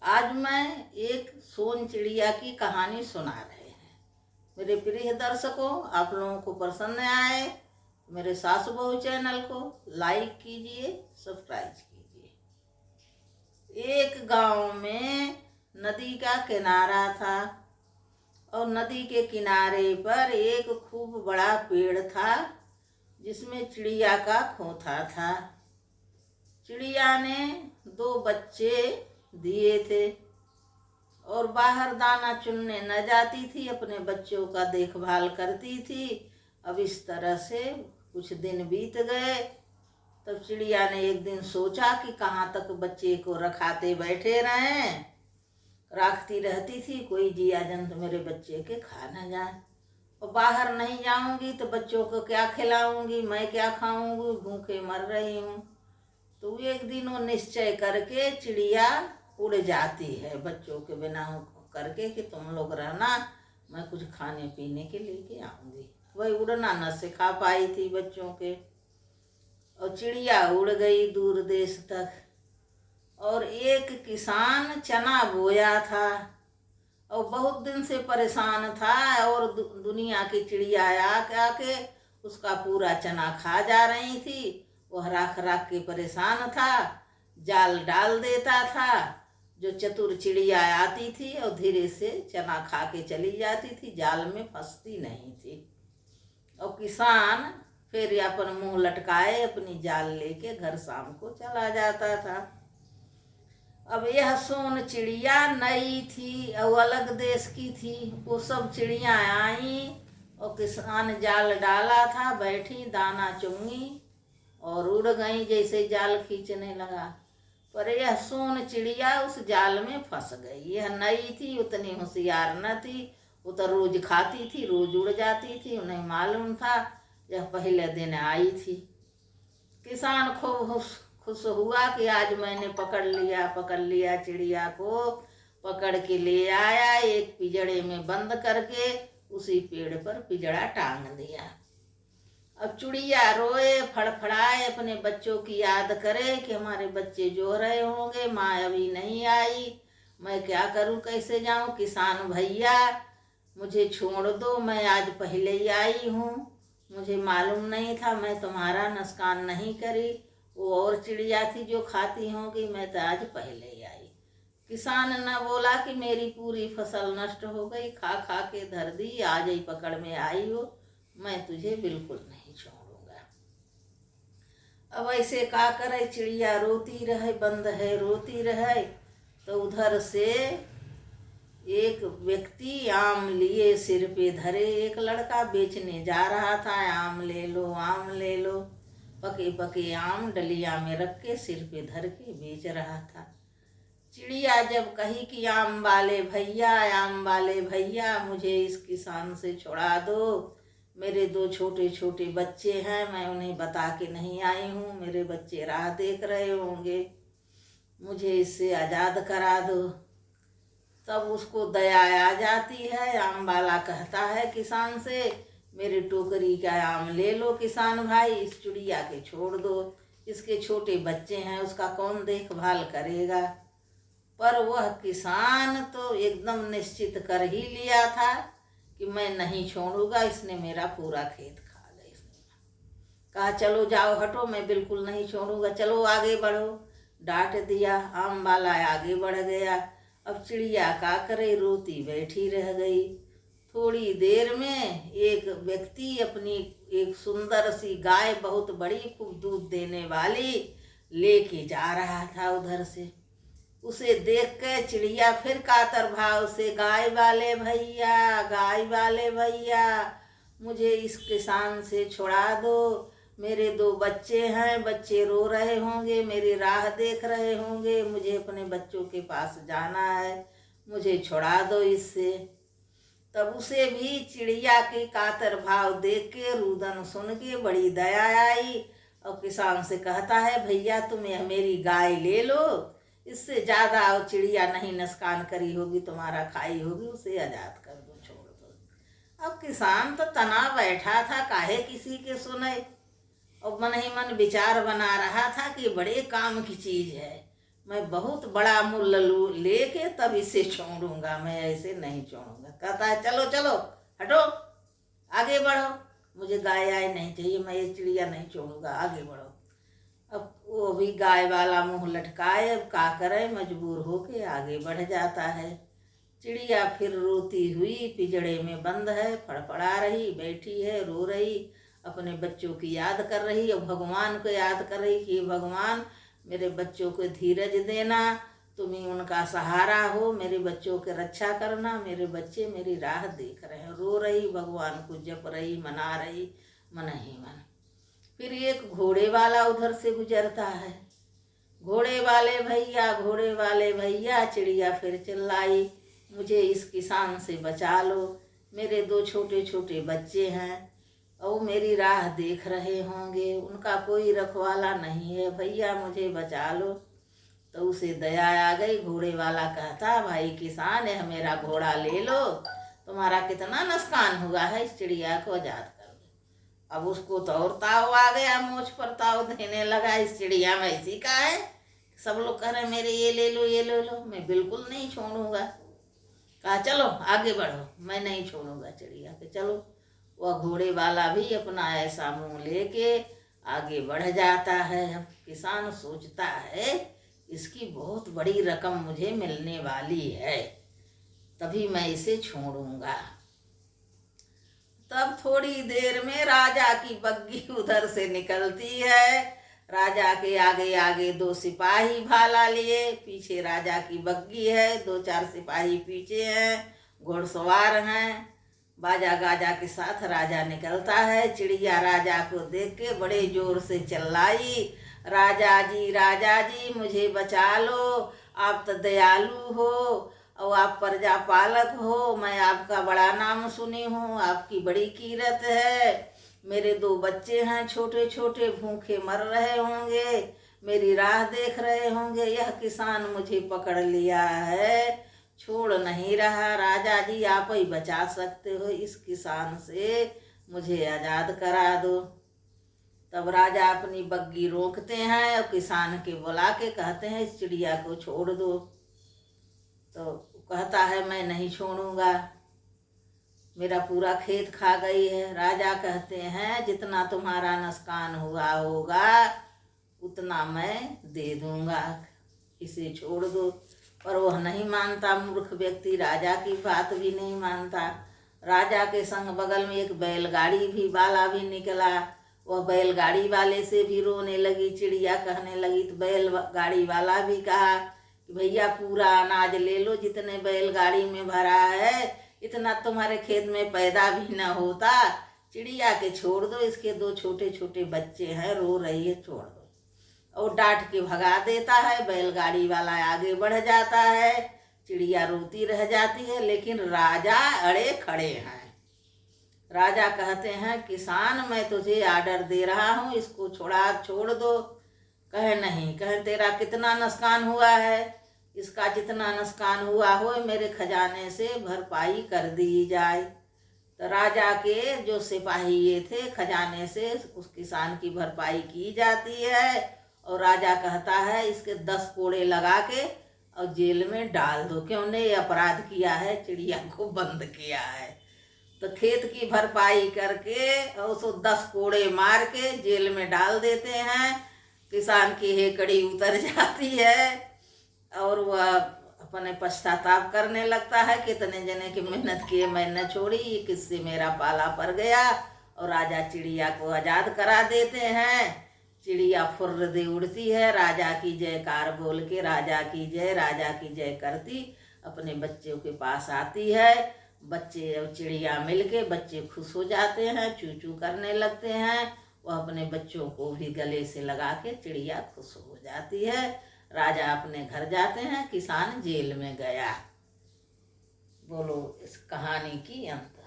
आज मैं एक सोन चिड़िया की कहानी सुना रहे हैं। मेरे प्रिय दर्शकों, आप लोगों को पसंद आए मेरे सासु बहू चैनल को लाइक कीजिए, सब्सक्राइब कीजिए। एक गांव में नदी का किनारा था और नदी के किनारे पर एक खूब बड़ा पेड़ था जिसमें चिड़िया का खोता था। चिड़िया ने 2 बच्चे दिए थे और बाहर दाना चुनने न जाती थी, अपने बच्चों का देखभाल करती थी। अब इस तरह से कुछ दिन बीत गए। तब चिड़िया ने एक दिन सोचा कि कहाँ तक बच्चे को रखाते बैठे रहें। रखती रहती थी, कोई जिया जंतु मेरे बच्चे के खा न जाए, और बाहर नहीं जाऊंगी तो बच्चों को क्या खिलाऊंगी, मैं क्या खाऊंगी, भूखे मर रही हूँ। तो एक दिन वो निश्चय करके चिड़िया उड़ जाती है बच्चों के बिना करके कि तुम लोग रहना, मैं कुछ खाने पीने के लेके आऊंगी। वही उड़ना न सिखा पाई थी बच्चों के, और चिड़िया उड़ गई दूर देश तक। और एक किसान चना बोया था और बहुत दिन से परेशान था, और दुनिया की चिड़िया आके उसका पूरा चना खा जा रही थी। वह राख राख के परेशान था, जाल डाल देता था। जो चतुर चिड़िया आती थी और धीरे से चना खा के चली जाती थी, जाल में फंसती नहीं थी। और किसान फिर अपन मुंह लटकाए अपनी जाल लेके घर शाम को चला जाता था। अब यह सोन चिड़िया नई थी और अलग देश की थी। वो सब चिड़िया आई और किसान जाल डाला था, बैठी दाना चुंगी और उड़ गई जैसे जाल खींचने लगा। पर यह सोन चिड़िया उस जाल में फंस गई। यह नई थी, उतनी होशियार न थी। वो तो रोज खाती थी, रोज उड़ जाती थी, उन्हें मालूम था यह पहले दिन आई थी। किसान खूब खुश हुआ कि आज मैंने पकड़ लिया चिड़िया को। पकड़ के ले आया, एक पिंजड़े में बंद करके उसी पेड़ पर पिंजड़ा टांग दिया। अब चिड़िया रोए फड़फड़ाए, अपने बच्चों की याद करे कि हमारे बच्चे जो रहे होंगे, माँ अभी नहीं आई, मैं क्या करूं, कैसे जाऊं। किसान भैया मुझे छोड़ दो, मैं आज पहले ही आई हूँ, मुझे मालूम नहीं था, मैं तुम्हारा नुकसान नहीं करी। वो और चिड़िया थी जो खाती होंगी, मैं तो आज पहले ही आई। किसान न बोला कि मेरी पूरी फसल नष्ट हो गई, खा खा के धर दी, आज ही पकड़ में आई हो, मैं तुझे बिल्कुल नहीं छोड़ूंगा। अब ऐसे का करे, चिड़िया रोती रहे, बंद है रोती रहे। तो उधर से एक व्यक्ति आम लिए सिर पे धरे, एक लड़का बेचने जा रहा था, आम ले लो आम ले लो। पके पके आम डलिया में रख के सिर पे धर के बेच रहा था। चिड़िया जब कही कि आम वाले भैया मुझे इस किसान से छुड़ा दो, मेरे 2 छोटे छोटे बच्चे हैं, मैं उन्हें बता के नहीं आई हूँ, मेरे बच्चे राह देख रहे होंगे, मुझे इससे आज़ाद करा दो। तब उसको दया आ जाती है। आम वाला कहता है किसान से, मेरी टोकरी का आम ले लो किसान भाई, इस चिड़िया के छोड़ दो, इसके छोटे बच्चे हैं, उसका कौन देखभाल करेगा। पर वह किसान तो एकदम निश्चित कर ही लिया था कि मैं नहीं छोड़ूंगा, इसने मेरा पूरा खेत खा गया। इसने कहा चलो जाओ हटो, मैं बिल्कुल नहीं छोड़ूंगा, चलो आगे बढ़ो। डांट दिया, आम वाला आगे बढ़ गया। अब चिड़िया का करे, रोती बैठी रह गई। थोड़ी देर में एक व्यक्ति अपनी एक सुंदर सी गाय, बहुत बड़ी खूब दूध देने वाली, लेके जा रहा था उधर से। उसे देख के चिड़िया फिर कातर भाव से, गाय वाले भैया मुझे इस किसान से छुड़ा दो, मेरे 2 बच्चे हैं, बच्चे रो रहे होंगे, मेरी राह देख रहे होंगे, मुझे अपने बच्चों के पास जाना है, मुझे छुड़ा दो इससे। तब उसे भी चिड़िया के कातर भाव देख के, रुदन सुन के बड़ी दया आई, और किसान से कहता है भैया तुम मेरी गाय ले लो, इससे ज़्यादा और चिड़िया नहीं नुकसान करी होगी, तुम्हारा खाई होगी, उसे आज़ाद कर दो, छोड़ दो। अब किसान तो तना बैठा था, काहे किसी के सुने, और मन ही मन विचार बना रहा था कि बड़े काम की चीज़ है, मैं बहुत बड़ा मूल्य लेके तब इसे छोड़ूंगा, मैं ऐसे नहीं छोड़ूंगा। कहता है चलो चलो हटो, आगे बढ़ो, मुझे गाय आय नहीं चाहिए, मैं ये चिड़िया नहीं छोड़ूंगा, आगे बढ़ो। अब वो भी गाय वाला मुंह लटकाए, अब क्या करे, मजबूर होके आगे बढ़ जाता है। चिड़िया फिर रोती हुई पिंजड़े में बंद है, फड़फड़ा रही बैठी है, रो रही, अपने बच्चों की याद कर रही और भगवान को याद कर रही कि भगवान मेरे बच्चों को धीरज देना, तुम ही उनका सहारा हो, मेरे बच्चों की रक्षा करना, मेरे बच्चे मेरी राह देख रहे हैं। रो रही, भगवान को जप रही, मना रही, मन ही मन। फिर एक घोड़े वाला उधर से गुजरता है। घोड़े वाले भैया, घोड़े वाले भैया, चिड़िया फिर चिल्लाई, मुझे इस किसान से बचा लो, मेरे 2 छोटे छोटे बच्चे हैं और मेरी राह देख रहे होंगे, उनका कोई रखवाला नहीं है, भैया मुझे बचा लो। तो उसे दया आ गई। घोड़े वाला कहता, भाई किसान है, मेरा घोड़ा ले लो, तुम्हारा कितना नुकसान हुआ है, इस चिड़िया को आजाद कर दो। अब उसको तो और ताव आ गया, मोछ पर ताव देने लगा, इस चिड़िया में इसी का है, सब लोग कह रहे मेरे ये ले लो ये ले लो, मैं बिल्कुल नहीं छोड़ूंगा। कहा चलो आगे बढ़ो, मैं नहीं छोड़ूंगा चिड़िया के, चलो। वह घोड़े वाला भी अपना ऐसा मुंह लेके आगे बढ़ जाता है। अब किसान सोचता है इसकी बहुत बड़ी रकम मुझे मिलने वाली है, तभी मैं इसे छोड़ूंगा। तब थोड़ी देर में राजा की बग्गी उधर से निकलती है। राजा के आगे आगे 2 सिपाही भाला लिए, पीछे राजा की बग्गी है, 2-4 सिपाही पीछे हैं, घुड़सवार हैं। बाजा गाजा के साथ राजा निकलता है। चिड़िया राजा को देख के बड़े जोर से चिल्लाई, राजा जी मुझे बचा लो, आप तो दयालु हो और आप प्रजा पालक हो, मैं आपका बड़ा नाम सुनी हूँ, आपकी बड़ी कीरत है, मेरे 2 बच्चे हैं छोटे छोटे, भूखे मर रहे होंगे, मेरी राह देख रहे होंगे, यह किसान मुझे पकड़ लिया है, छोड़ नहीं रहा, राजा जी आप ही बचा सकते हो, इस किसान से मुझे आज़ाद करा दो। तब राजा अपनी बग्गी रोकते हैं और किसान के बुला के कहते हैं इस चिड़िया को छोड़ दो। तो कहता है मैं नहीं छोड़ूंगा, मेरा पूरा खेत खा गई है। राजा कहते हैं जितना तुम्हारा नुकसान हुआ होगा उतना मैं दे दूंगा, इसे छोड़ दो। पर वह नहीं मानता, मूर्ख व्यक्ति राजा की बात भी नहीं मानता। राजा के संग बगल में एक बैलगाड़ी भी वाला भी निकला, वह बैलगाड़ी वाले से भी रोने लगी। चिड़िया कहने लगी तो बैलगाड़ी वाला भी कहा कि भैया पूरा अनाज ले लो, जितने बैलगाड़ी में भरा है इतना तुम्हारे खेत में पैदा भी न होता, चिड़िया के छोड़ दो, इसके 2 छोटे छोटे बच्चे हैं, रो रही है, छोड़ दो। और डांट के भगा देता है। बैलगाड़ी वाला आगे बढ़ जाता है, चिड़िया रोती रह जाती है, लेकिन राजा अड़े खड़े हैं। राजा कहते हैं किसान मैं तुझे आर्डर दे रहा हूँ, इसको छोड़ दो। कहे नहीं, कहे तेरा कितना नुकसान हुआ है, इसका जितना नुकसान हुआ हो मेरे खजाने से भरपाई कर दी जाए। तो राजा के जो सिपाही ये थे, खजाने से उस किसान की भरपाई की जाती है और राजा कहता है इसके 10 कोड़े लगा के और जेल में डाल दो, क्यों ने अपराध किया है, चिड़िया को बंद किया है। तो खेत की भरपाई करके और उसको 10 कोड़े मार के जेल में डाल देते हैं। किसान की हेकड़ी उतर जाती है और वह अपने पश्चाताप करने लगता है, कितने जने की मेहनत किए मैं न छोड़ी, ये किससे मेरा पाला पड़ गया। और राजा चिड़िया को आज़ाद करा देते हैं। चिड़िया फुर्र दे उड़ती है, राजा की जयकार बोल के राजा की जय करती अपने बच्चों के पास आती है। बच्चे और चिड़िया मिलके बच्चे खुश हो जाते हैं, चू चू करने लगते हैं। वह अपने बच्चों को भी गले से लगा के चिड़िया खुश हो जाती है। राजा अपने घर जाते हैं, किसान जेल में गया। बोलो इस कहानी की अंत।